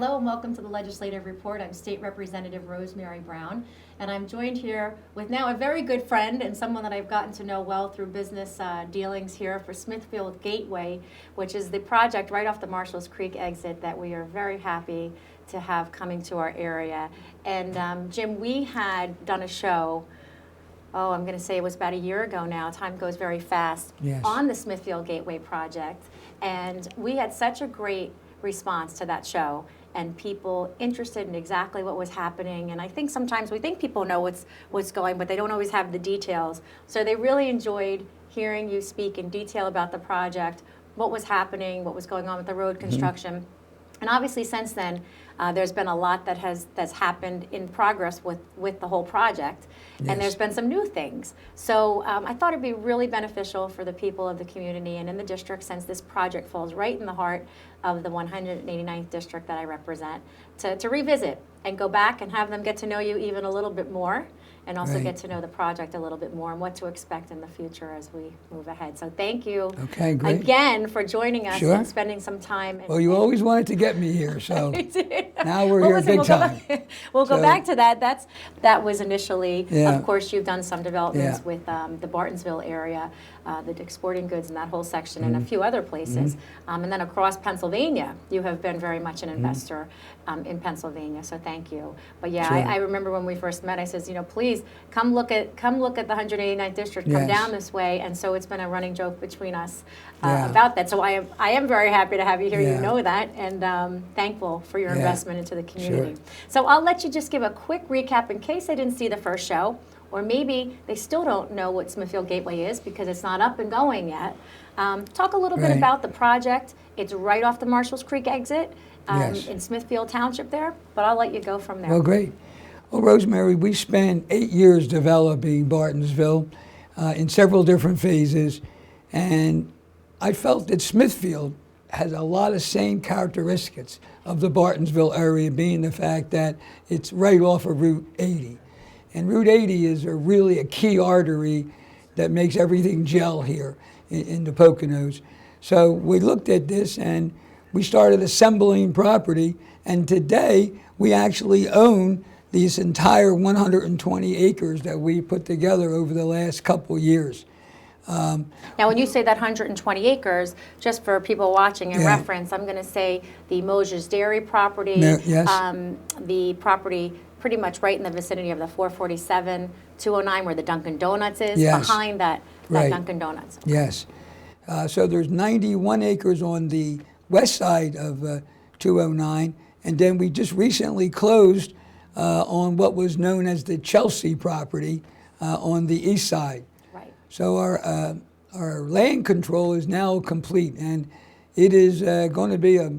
Hello and welcome to the Legislative Report. I'm State Representative Rosemary Brown, and I'm joined here with now a very good friend and someone that I've gotten to know well through business dealings here for Smithfield Gateway, which is the project right off the Marshalls Creek exit that we are very happy to have coming to our area. And Jim, we had done a show, I'm going to say it was about a year ago now, time goes very fast, Yes. on the Smithfield Gateway project, and we had such a great response to that show and people interested in exactly what was happening. And I think sometimes we think people know what's going, but they don't always have the details. So they really enjoyed hearing you speak in detail about the project, what was happening, what was going on with the road construction. And obviously since then, there's been a lot that's happened in progress with the whole project, Yes. and there's been some new things. So I thought it'd be really beneficial for the people of the community and in the district, since this project falls right in the heart of the 189th district that I represent, to revisit and go back and have them get to know you even a little bit more, and also Right. get to know the project a little bit more and what to expect in the future as we move ahead. So thank you Okay, great. again for joining us Sure. and spending some time. Well, you always wanted to get me here, so now we're Well, here listen, big we'll go time. back- We'll go So- back to that. That was initially, Yeah. of course, you've done some developments Yeah. with the Bartonsville area, the Dick's Sporting Goods and that whole section, Mm-hmm. and a few other places. And then across Pennsylvania, you have been very much an investor in Pennsylvania, so thank you. But yeah, Sure. I remember when we first met, I says, please come look at the 189th district, come Yes. down this way. And so it's been a running joke between us Yeah. about that. So I am very happy to have you here. Yeah. You know that, and thankful for your Yeah. investment into the community. Sure. So I'll let you just give a quick recap in case they didn't see the first show, or maybe they still don't know what Smithfield Gateway is because it's not up and going yet. Talk a little bit Right. about the project. It's right off the Marshalls Creek exit Yes. in Smithfield Township there, but I'll let you go from there. Well, great. Well, Rosemary, we spent 8 years developing Bartonsville in several different phases, and I felt that Smithfield has a lot of same characteristics of the Bartonsville area, being the fact that it's right off of Route 80. And Route 80 is really a key artery that makes everything gel here in the Poconos. So we looked at this and we started assembling property, and today we actually own this entire 120 acres that we put together over the last couple years. Now, when you say that 120 acres, just for people watching in Yeah. reference, I'm going to say the Mosher's Dairy property, Yes. The property pretty much right in the vicinity of the 447, 209, where the Dunkin' Donuts is, Yes. behind that Right. Dunkin' Donuts. Yes. So there's 91 acres on the west side of 209, and then we just recently closed on what was known as the Chelsea property on the east side. Right. So our land control is now complete, and it is going to be a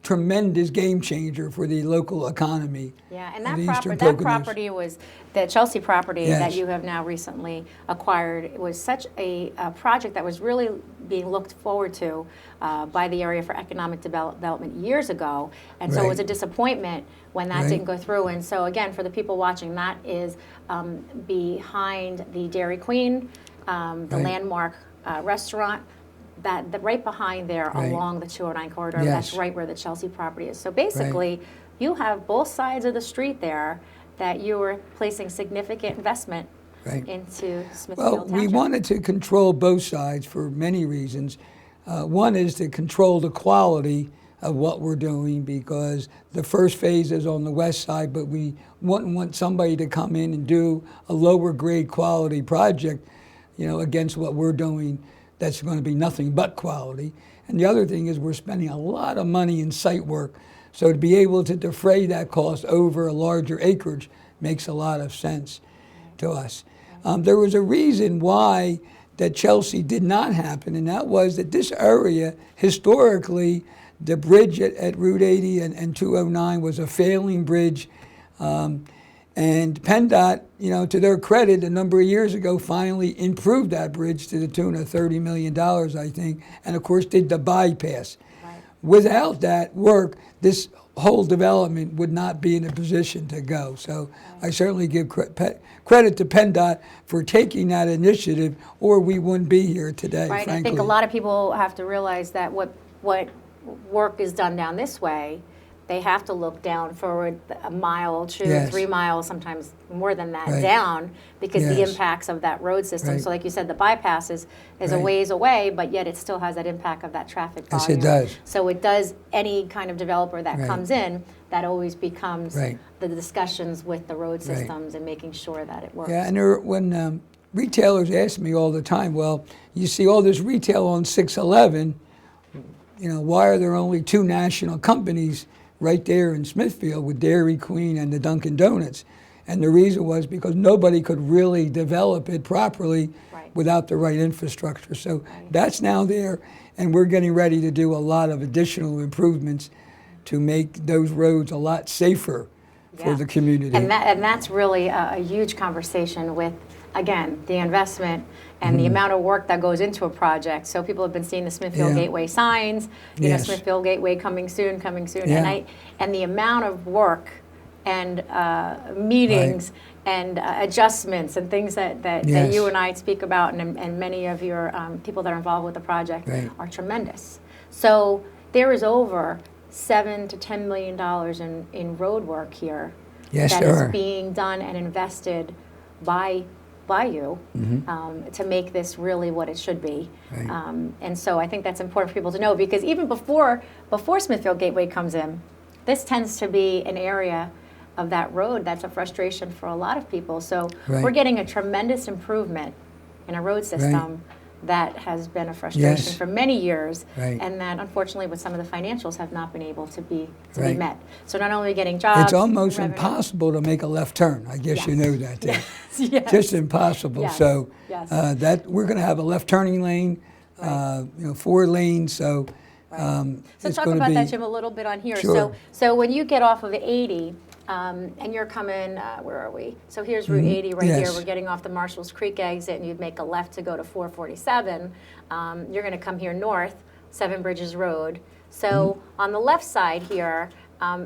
tremendous game changer for the local economy. Yeah, and of that the Eastern property, Poconos. was the Chelsea property that Yes. you have now recently acquired. It was such a project that was really being looked forward to by the area for economic development years ago, and so it was a Right. disappointment when that Right. didn't go through. And so again, for the people watching, that is behind the Dairy Queen, the Right. landmark restaurant. That right behind there Right. along the 209 corridor, Yes. that's right where the Chelsea property is. So basically, you have both sides of the street there that you were placing significant investment Right. into Smithfield Well, Township. we wanted to control both sides for many reasons. One is to control the quality of what we're doing, because the first phase is on the west side, but we wouldn't want somebody to come in and do a lower grade quality project, against what we're doing. That's going to be nothing but quality. And the other thing is we're spending a lot of money in site work. So to be able to defray that cost over a larger acreage makes a lot of sense to us. There was a reason why that Chelsea did not happen, and that was that this area, historically, the bridge at Route 80 and 209 was a failing bridge. And PennDOT, to their credit, a number of years ago finally improved that bridge to the tune of $30 million, I think, and of course did the bypass. Right. Without that work, this whole development would not be in a position to go. So I certainly give credit to PennDOT for taking that initiative, or we wouldn't be here today, Right, frankly. I think a lot of people have to realize that what work is done down this way they have to look down forward a mile, 2, Yes. 3 miles, sometimes more than that, Right. down, because the Yes. impacts of that road system. Right. So like you said, the bypass is a Right. ways away, but yet it still has that impact of that traffic Yes, volume. it does. So it does, any kind of developer that Right. comes in, that always becomes Right. the discussions with the road Right. systems and making sure that it works. Yeah, and when retailers ask me all the time, well, you see all this retail on 611, why are there only 2 national companies right there in Smithfield with Dairy Queen and the Dunkin' Donuts? And the reason was because nobody could really develop it properly Right. without the right infrastructure. So that's now there, and we're getting ready to do a lot of additional improvements to make those roads a lot safer for Yeah. the community. And that's really a huge conversation with, again, the investment and the amount of work that goes into a project. So people have been seeing the Smithfield Yeah. Gateway signs, Yes. Smithfield Gateway coming soon, Yeah. and the amount of work and meetings and adjustments and things that Yes. you and I speak about, and many of your people that are involved with the project Right. are tremendous. So there is over $7 to $10 million in road work here Yes, that there is are. being done and invested by you to make this really what it should be. Right. And so I think that's important for people to know, because even before Smithfield Gateway comes in, this tends to be an area of that road that's a frustration for a lot of people. So Right. we're getting a tremendous improvement in a road system that has been a frustration Yes. for many years, Right. and that unfortunately with some of the financials have not been able to be Right. met. So not only getting jobs, It's almost revenue- impossible to make a left turn. I guess you Yes. know that. There. Yes. Just impossible. Yes. So Yes. that we're going to have a left turning lane, 4 lanes. So So it's talk going to about be that, Jim, a little bit on here. Sure. So when you get off of 80, and you're coming, where are we? So here's Route 80 right here. Yes. We're getting off the Marshalls Creek exit, and you'd make a left to go to 447. You're going to come here north, Seven Bridges Road. So on the left side here,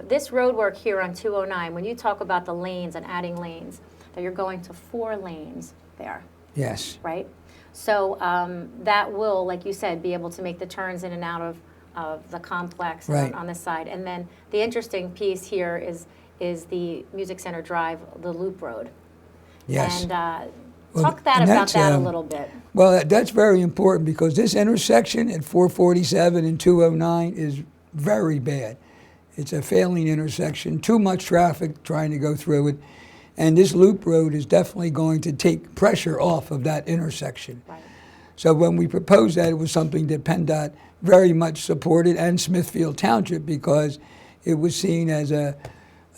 this road work here on 209, when you talk about the lanes and adding lanes, that you're going to 4 lanes there, yes, right? So that will, like you said, be able to make the turns in and out of the complex Right. on this side. And then the interesting piece here is the Music Center Drive, the loop road. yes. And Well, talk about and that that's, a little bit. Well, that's very important because this intersection at 447 and 209 is very bad. It's a failing intersection, too much traffic trying to go through it. And this loop road is definitely going to take pressure off of that intersection. Right. So when we proposed that, it was something that PennDOT very much supported, and Smithfield Township, because it was seen as a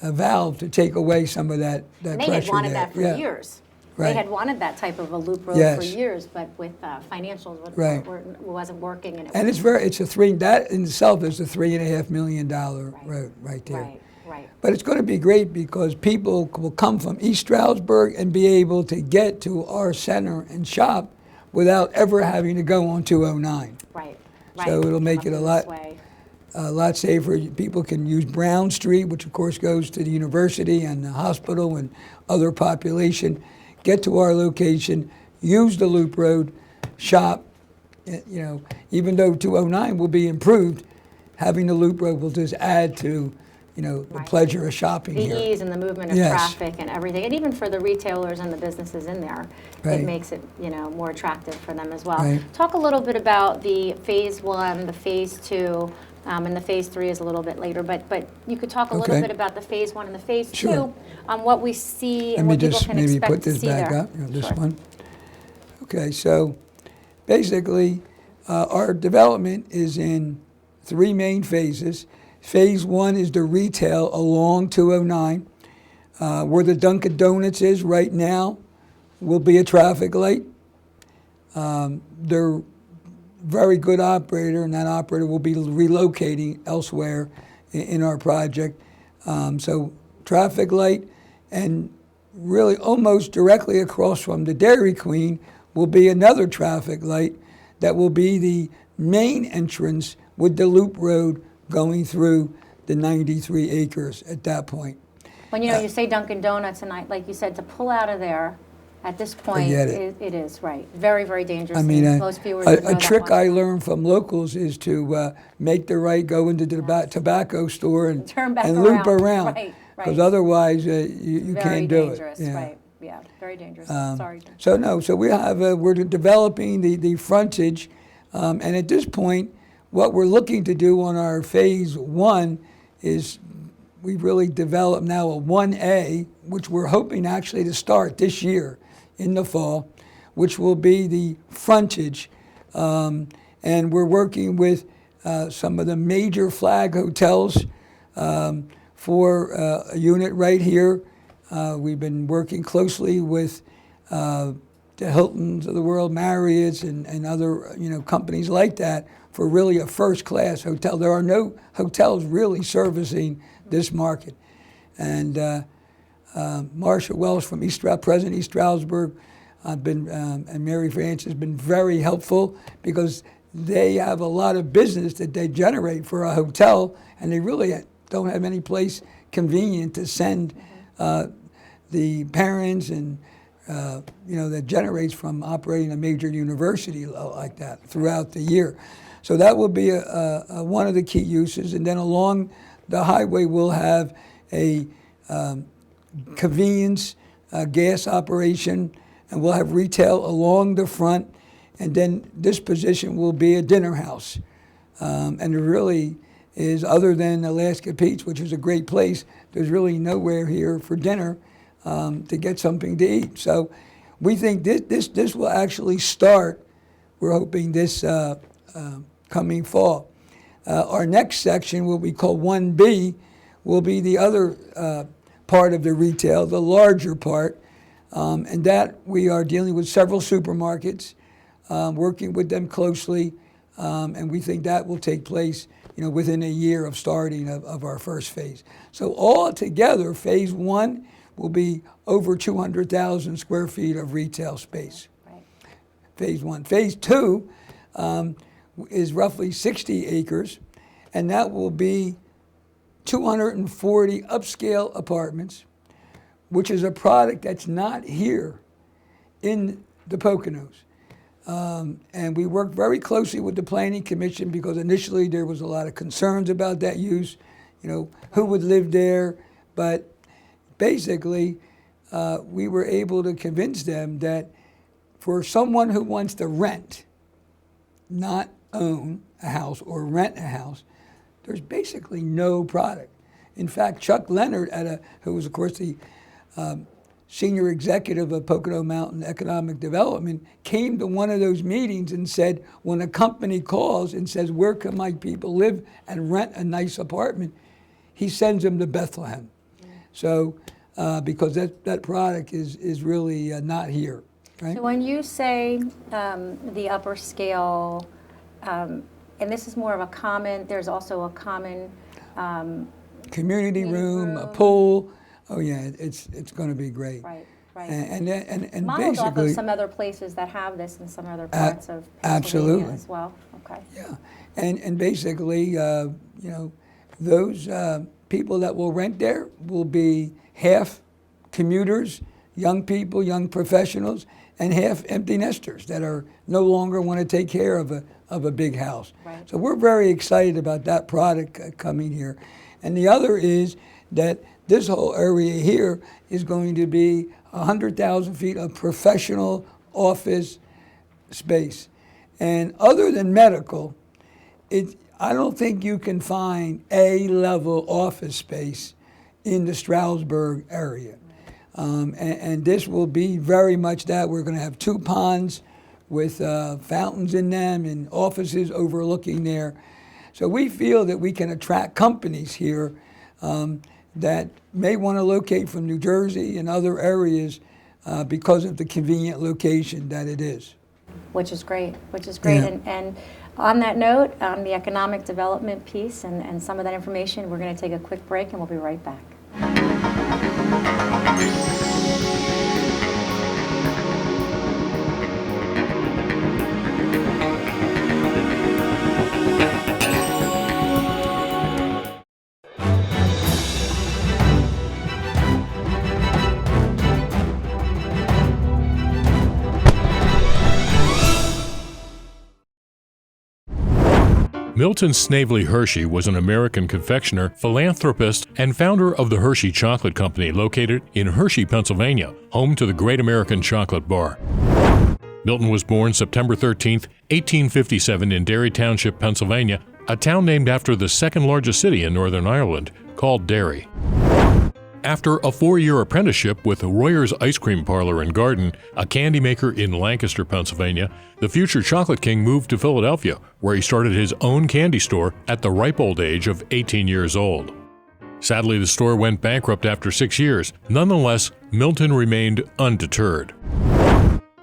valve to take away some of that And pressure they had wanted there. that for Yeah. years. Right. They had wanted that type of a loop road Yes. for years, but with financials, Right. wasn't working. And it's a three, that in itself is a $3.5 million road right there. Right, right. But it's going to be great because people will come from East Stroudsburg and be able to get to our center and shop without ever having to go on 209. Right. So it'll Come make up it in this way. a lot safer. People can use Brown Street, which of course goes to the university and the hospital and other population, get to our location, use the loop road, shop. Even though 209 will be improved, having the loop road will just add to, the Right. pleasure of shopping The here. ease and the movement of Yes. traffic and everything, and even for the retailers and the businesses in there, Right. it makes it, more attractive for them as well. Right. Talk a little bit about the phase 1, the phase 2, and the phase 3 is a little bit later, but you could talk a little Okay. bit about the phase 1 and the phase 2, Sure. on what we see Let and me what people just can maybe expect put to this see back there. up, this Sure. one. Okay, so basically, our development is in 3 main phases. Phase 1 is the retail along 209. Where the Dunkin' Donuts is right now will be a traffic light. They're very good operator, and that operator will be relocating elsewhere in our project. So traffic light, and really almost directly across from the Dairy Queen will be another traffic light that will be the main entrance with the loop road going through the 93 acres at that point. When you say Dunkin' Donuts, and like you said, to pull out of there At this point, Forget it. it is, right. Very, very dangerous. I mean, Most viewers would know a that trick one. I learned from locals is to make the right, go into the tobacco store and Turn back loop around. around. Right, Because right. otherwise you Very can't do dangerous, it. Yeah. right. Yeah, very dangerous. Sorry. So we have, we're developing the frontage, and at this point, what we're looking to do on our phase 1 is we've really developed now a 1A, which we're hoping actually to start this year in the fall, which will be the frontage. And we're working with some of the major flag hotels for a unit right here. We've been working closely with the Hiltons of the world, Marriott's, and other companies like that for really a first-class hotel. There are no hotels really servicing this market. And Marsha Welsh from President East Stroudsburg, and Mary France has been very helpful because they have a lot of business that they generate for a hotel, and they really don't have any place convenient to send the parents and that generates from operating a major university like that throughout the year. So that will be one of the key uses. And then along the highway, we'll have a convenience gas operation, and we'll have retail along the front. And then this position will be a dinner house. And there really is, other than Alaska Pete's, which is a great place, there's really nowhere here for dinner to get something to eat. So we think this will actually start, we're hoping this coming fall. Our next section, what we call 1B, will be the other part of the retail, the larger part, and that we are dealing with several supermarkets, working with them closely, and we think that will take place within a year of starting of our first phase. So all together, phase 1 will be over 200,000 square feet of retail space. Right. Phase 1. Phase 2 is roughly 60 acres, and that will be 240 upscale apartments, which is a product that's not here in the Poconos. And we worked very closely with the Planning Commission because initially there was a lot of concerns about that use, who would live there. But basically, we were able to convince them that for someone who wants to rent, not own a house or rent a house, there's basically no product. In fact, Chuck Leonard, who was, of course, the senior executive of Pocono Mountain Economic Development, came to one of those meetings and said, when a company calls and says, where can my people live and rent a nice apartment, he sends them to Bethlehem. So, because that product is really not here. Right? So when you say the upper scale, and this is more of a common, there's also a common community room, a pool. Oh yeah, it's going to be great. Right, right. And modeled off of basically, some other places that have this in some other parts of Pennsylvania absolutely as well. Okay. Yeah, and basically, those people that will rent there will be half commuters, young people, young professionals, and half empty nesters that are no longer want to take care of a big house. Right. So we're very excited about that product coming here. And the other is that this whole area here is going to be 100,000 feet of professional office space. And other than medical, I don't think you can find A-level office space in the Stroudsburg area. And this will be very much that. We're going to have 2 ponds with fountains in them and offices overlooking there. So we feel that we can attract companies here that may want to locate from New Jersey and other areas because of the convenient location that it is. Which is great, Yeah. And on that note, the economic development piece and some of that information, we're going to take a quick break and we'll be right back. Milton Snavely Hershey was an American confectioner, philanthropist, and founder of the Hershey Chocolate Company located in Hershey, Pennsylvania, home to the Great American Chocolate Bar. Milton was born September 13, 1857 in Derry Township, Pennsylvania, a town named after the second largest city in Northern Ireland, called Derry. After a 4-year apprenticeship with Royer's Ice Cream Parlor and Garden, a candy maker in Lancaster, Pennsylvania, the future chocolate king moved to Philadelphia, where he started his own candy store at the ripe old age of 18 years old. Sadly, the store went bankrupt after 6 years. Nonetheless, Milton remained undeterred.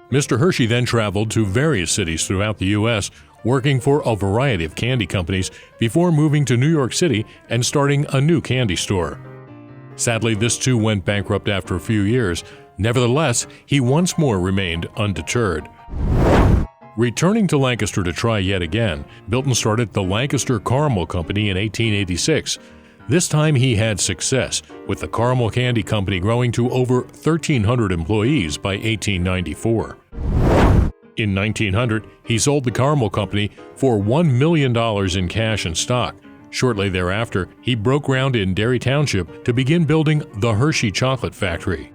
Mr. Hershey then traveled to various cities throughout the U.S., working for a variety of candy companies before moving to New York City and starting a new candy store. Sadly, this too went bankrupt after a few years. Nevertheless, he once more remained undeterred. Returning to Lancaster to try yet again, Milton started the Lancaster Caramel Company in 1886. This time he had success, with the Caramel Candy Company growing to over 1,300 employees by 1894. In 1900, he sold the Caramel Company for $1 million in cash and stock. Shortly thereafter, he broke ground in Derry Township to begin building the Hershey Chocolate Factory.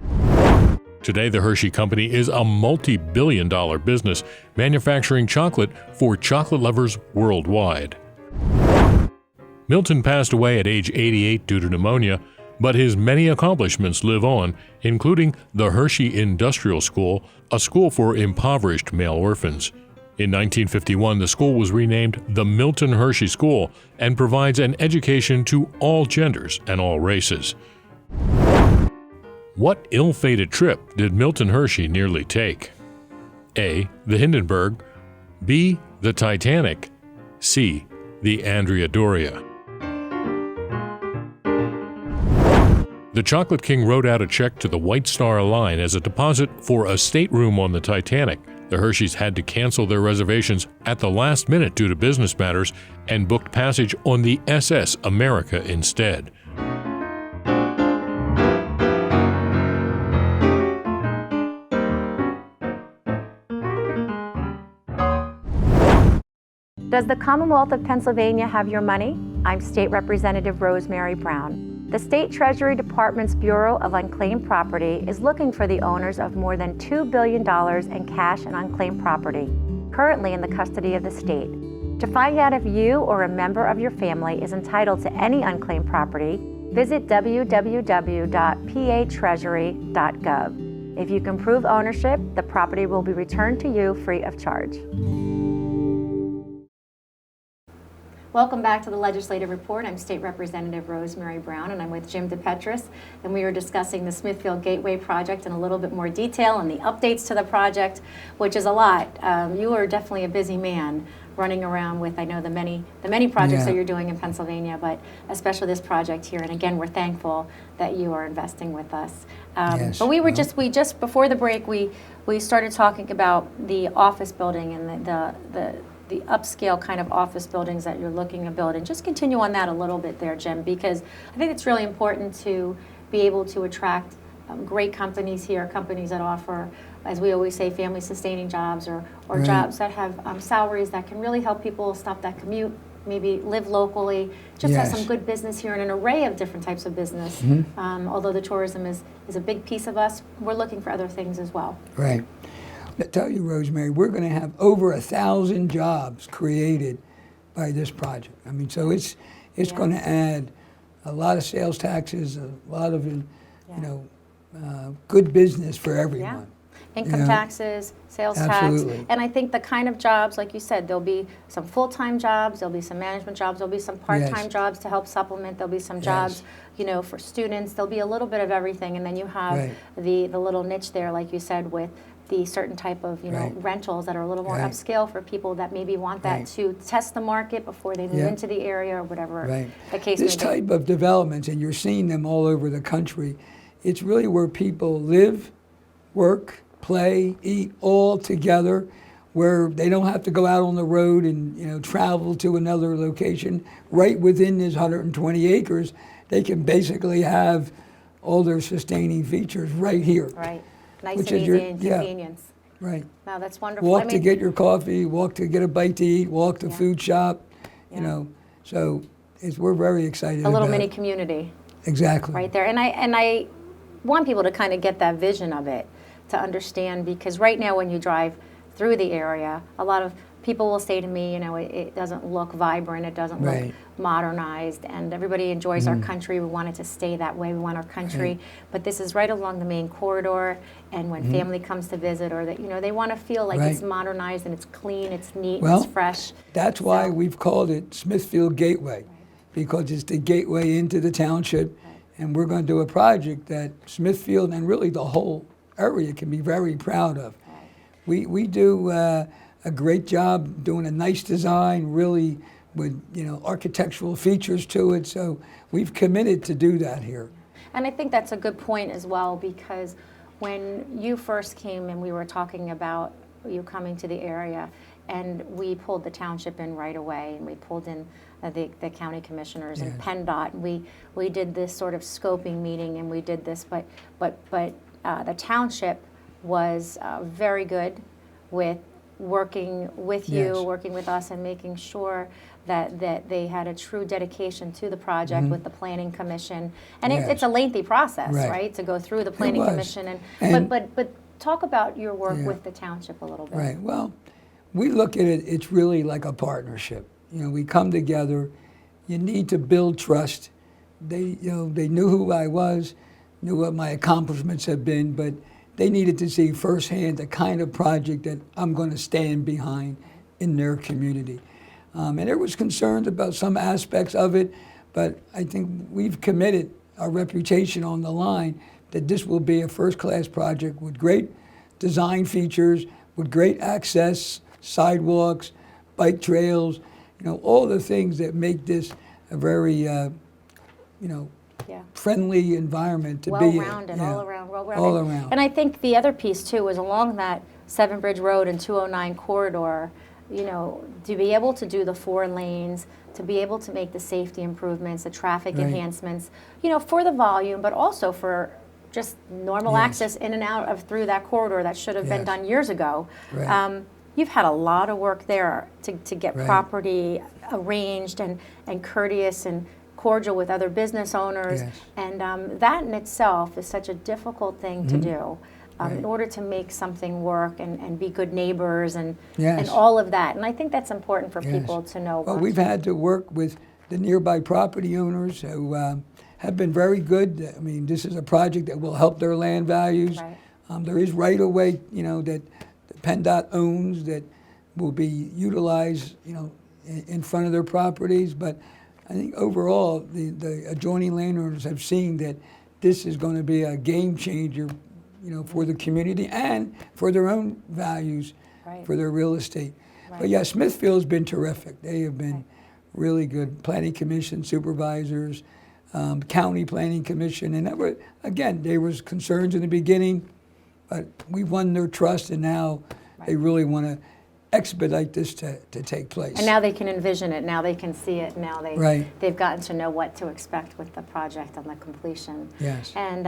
Today, the Hershey Company is a multi-billion-dollar business manufacturing chocolate for chocolate lovers worldwide. Milton passed away at age 88 due to pneumonia, but his many accomplishments live on, including the Hershey Industrial School, a school for impoverished male orphans. In 1951, the school was renamed the Milton Hershey School and provides an education to all genders and all races. What ill-fated trip did Milton Hershey nearly take? A. The Hindenburg. B. The Titanic. C. The Andrea Doria. The Chocolate King wrote out a check to the White Star Line as a deposit for a stateroom on the Titanic. The Hersheys had to cancel their reservations at the last minute due to business matters and booked passage on the SS America instead. Does the Commonwealth of Pennsylvania have your money? I'm State Representative Rosemary Brown. The State Treasury Department's Bureau of Unclaimed Property is looking for the owners of more than $2 billion in cash and unclaimed property, currently in the custody of the state. To find out if you or a member of your family is entitled to any unclaimed property, visit www.patreasury.gov. If you can prove ownership, the property will be returned to you free of charge. Welcome back to the Legislative Report. I'm State Representative Rosemary Brown, and I'm with Jim DePETRIS, and we are discussing the Smithfield Gateway project in a little bit more detail and the updates to the project, which is a lot. You are definitely a busy man running around with, I know, the many projects that you're doing in Pennsylvania, but especially this project here. And again, we're thankful that you are investing with us. Yes. But we just before the break, we started talking about the office building and the upscale kind of office buildings that you're looking to build. And just continue on that a little bit there, Jim, because I think it's really important to be able to attract great companies here, companies that offer, as we always say, family-sustaining jobs or Right. jobs that have salaries that can really help people stop that commute, maybe live locally, just have Yes. some good business here and an array of different types of business. Although the tourism is a big piece of us, we're looking for other things as well. Right. I tell you, Rosemary, we're going to have over 1,000 jobs created by this project. I mean, so it's going to add a lot of sales taxes, a lot of good business for everyone. Income taxes, sales Absolutely. tax, and I think the kind of jobs, like you said, there'll be some full-time jobs, there'll be some management jobs, there'll be some part-time Yes. jobs to help supplement, there'll be some jobs, for students, there'll be a little bit of everything, and then you have Right. the little niche there, like you said, with the certain type of Right. rentals that are a little more Right. upscale for people that maybe want that Right. to test the market before they move Yeah. into the area or whatever Right. the case This may be. type of developments, and you're seeing them all over the country, it's really where people live, work, play, eat all together, where they don't have to go out on the road and travel to another location. Right within this 120 acres, they can basically have all their sustaining features right here. Right. Nice Which and is easy your- and yeah. convenience. Right. Wow, that's wonderful. Walk to get your coffee, walk to get a bite to eat, walk to Yeah. food shop, you know. So we're very excited. A little about mini it. community Exactly. right there. And I want people to kind of get that vision of it, to understand, because right now when you drive through the area, a lot of people will say to me, you know, it doesn't look vibrant, it doesn't look modernized, and everybody enjoys our country. We want it to stay that way. We want our country, but this is right along the main corridor, and when family comes to visit, or that, you know, they want to feel like it's modernized and it's clean, it's neat, and it's fresh. That's why we've called it Smithfield Gateway, because it's the gateway into the township, and we're going to do a project that Smithfield and really the whole area can be very proud of. We do a great job doing a nice design, really with, you know, architectural features to it. So we've committed to do that here. And I think that's a good point as well, because when you first came and we were talking about you coming to the area, and we pulled the township in right away, and we pulled in the county commissioners and PennDOT, and we did this sort of scoping meeting, and we did this, but the township was very good with working with you, working with us, and making sure that they had a true dedication to the project with the planning commission. And it's a lengthy process, right, to go through the planning commission. But talk about your work with the township a little bit. Right. Well, we look at it, it's really like a partnership. You know, we come together. You need to build trust. They knew who I was, knew what my accomplishments have been, but they needed to see firsthand the kind of project that I'm going to stand behind in their community. And there was concerns about some aspects of it, but I think we've committed our reputation on the line that this will be a first-class project with great design features, with great access, sidewalks, bike trails, you know, all the things that make this a very, you know, friendly environment to be in. Well-rounded, all around. All around. And I think the other piece too was along that Seven Bridge Road and 209 corridor, you know, to be able to do the 4 lanes, to be able to make the safety improvements, the traffic enhancements, you know, for the volume, but also for just normal access in and out of through that corridor that should have been done years ago. You've had a lot of work there to get property arranged and courteous and cordial with other business owners, and that in itself is such a difficult thing to do in order to make something work and be good neighbors and all of that. And I think that's important for people to know. Well, we've had to work with the nearby property owners who have been very good. I mean, this is a project that will help their land values. There is right-of-way, you know, that PennDOT owns that will be utilized, you know, in front of their properties, but I think overall, the adjoining landowners have seen that this is going to be a game changer, you know, for the community and for their own values, for their real estate. But yeah, Smithfield's been terrific. They have been really good. Planning Commission supervisors, County Planning Commission, and that were, again, there was concerns in the beginning, but we won their trust, and now they really want to expedite this to take place. And now they can envision it, now they can see it, now they've gotten to know what to expect with the project and the completion. And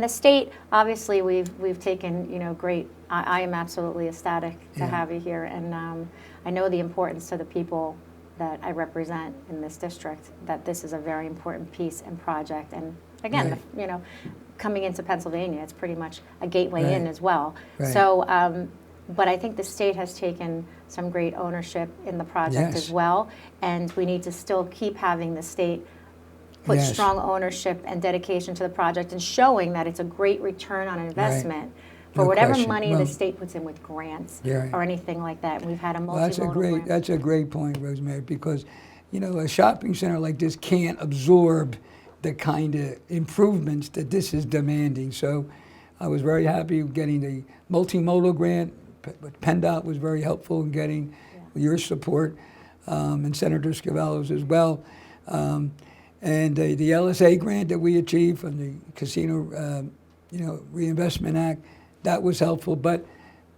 the state, obviously, we've taken, you know, great, I am absolutely ecstatic to have you here, and I know the importance to the people that I represent in this district, that this is a very important piece and project. And again, you know, coming into Pennsylvania, it's pretty much a gateway in as well. So, but I think the state has taken some great ownership in the project as well, and we need to still keep having the state put strong ownership and dedication to the project, and showing that it's a great return on investment for whatever money the state puts in with grants or anything like that. We've had a multimodal that's a great point, Rosemary, because, you know, a shopping center like this can't absorb the kind of improvements that this is demanding. So I was very happy getting the multimodal grant. But PennDOT was very helpful in getting your support, and Senator Scavello's as well. And the LSA grant that we achieved from the Casino you know, Reinvestment Act, that was helpful. But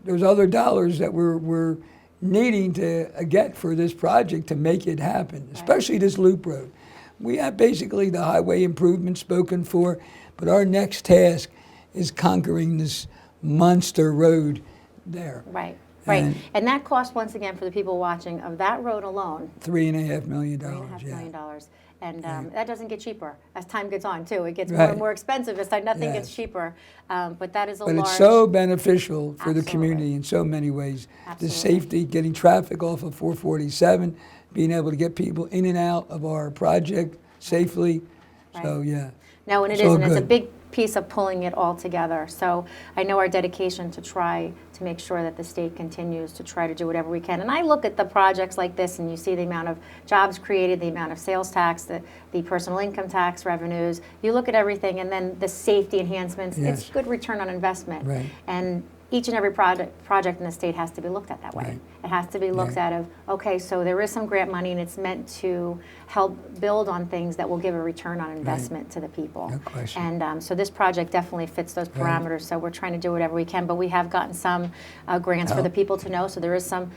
there's other dollars that we're needing to get for this project to make it happen, especially this loop road. We have basically the highway improvement spoken for, but our next task is conquering this monster road there. Right, right. And And that cost, once again, for the people watching, of that road alone, $3.5 million. $3.5 yeah. million. And Right. that doesn't get cheaper as time gets on, too. It gets more Right. and more expensive as time, nothing gets Yes. cheaper. But that is a But large... it's so beneficial for the Absolutely. community in so many ways. The Absolutely. safety, getting traffic off of 447, being able to get people in and out of our project safely. So, Right. yeah. No, and it It's is, all and it's a good. big piece of pulling it all together. So I know our dedication to try to make sure that the state continues to try to do whatever we can. And I look at the projects like this, and you see the amount of jobs created, the amount of sales tax, the personal income tax revenues. You look at everything, and then the safety enhancements. Yes. It's good return on investment. Right. And each and every project in the state has to be looked at that way. Right. It has to be looked Right. at of, okay, so there is some grant money, and it's meant to help build on things that will give a return on investment to the people. No question. And so this project definitely fits those Right. parameters. So we're trying to do whatever we can, but we have gotten some grants for the people to know. So there is some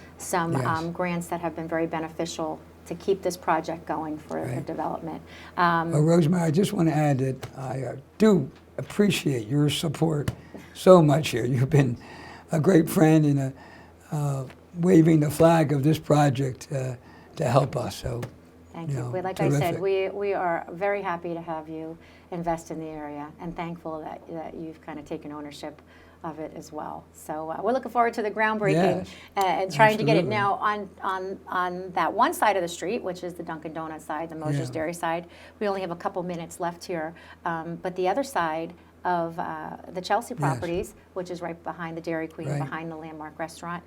Yes. grants that have been very beneficial to keep this project going for the Right. development. Well, Rosemary, I just want to add that I do appreciate your support so much here. You've been a great friend and waving the flag of this project to help us. So, Thank you you. know, Well, like I said, terrific. we are very happy to have you invest in the area, and thankful that you've kind of taken ownership of it as well. So we're looking forward to the groundbreaking Yes, and trying to get it absolutely. now on that one side of the street, which is the Dunkin' Donuts side, the Mosher's Yeah. Dairy side. We only have a couple minutes left here, but the other side of the Chelsea properties, which is right behind the Dairy Queen, Right. behind the Landmark Restaurant.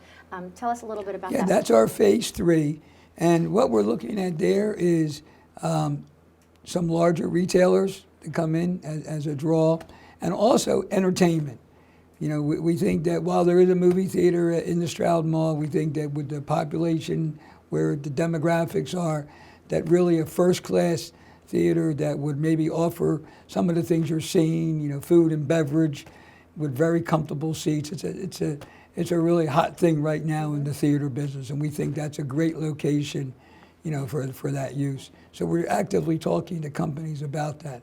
Tell us a little bit about Yeah, that. that's our phase 3. And what we're looking at there is some larger retailers to come in as a draw, and also entertainment. You know, we think that while there is a movie theater in the Stroud Mall, we think that with the population, where the demographics are, that really a first-class theater that would maybe offer some of the things you're seeing, you know, food and beverage, with very comfortable seats. It's a really hot thing right now in the theater business, and we think that's a great location, you know, for that use. So we're actively talking to companies about that.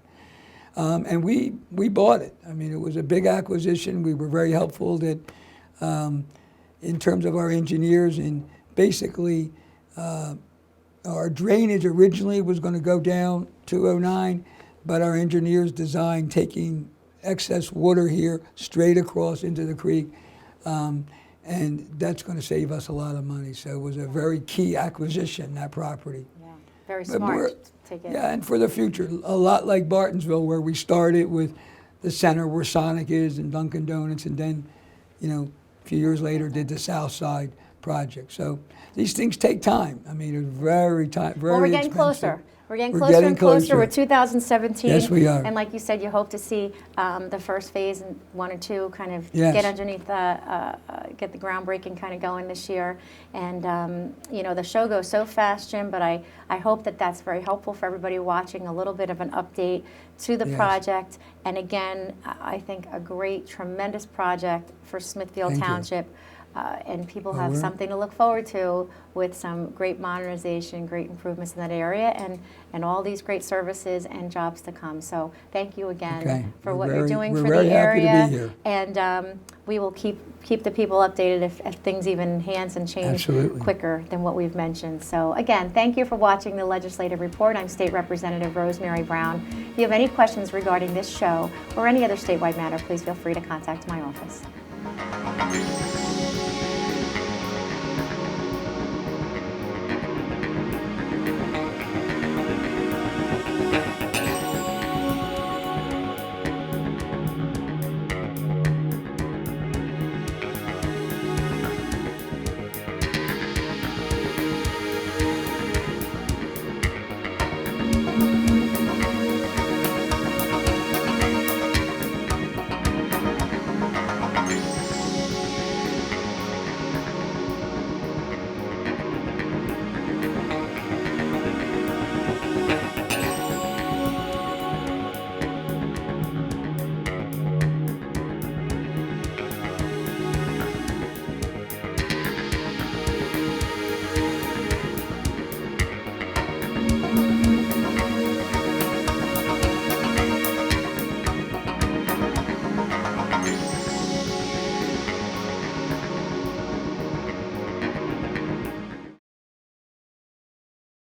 And we bought it. I mean, it was a big acquisition. We were very helpful that in terms of our engineers, and basically our drainage originally was going to go down 209, but our engineers designed taking excess water here straight across into the creek, and that's going to save us a lot of money. So it was a very key acquisition, that property. Yeah, very But we're- smart to take it. Yeah, and for the future, a lot like Bartonsville, where we started with the center where Sonic is and Dunkin' Donuts, and then, you know, a few years later did the South Side project. So these things take time. I mean, it's very expensive. Well, we're getting closer. We're getting We're closer getting and closer. closer. We're 2017. Yes, we are. And like you said, you hope to see the first phase and 1 and 2 kind of Yes. get underneath get the groundbreaking kind of going this year. And you know, the show goes so fast, Jim. But I hope that that's very helpful for everybody watching. A little bit of an update to the Yes. project. And again, I think a great, tremendous project for Smithfield Thank you. Township. And people Well, have we're- something to look forward to with some great modernization, great improvements in that area, and all these great services and jobs to come. So thank you again Okay. for We're what very- you're doing we're for very the happy to area. be here. And we will keep the people updated if things even enhance and change Absolutely. quicker than what we've mentioned. So again, thank you for watching the Legislative Report. I'm State Representative Rosemary Brown. If you have any questions regarding this show or any other statewide matter, please feel free to contact my office.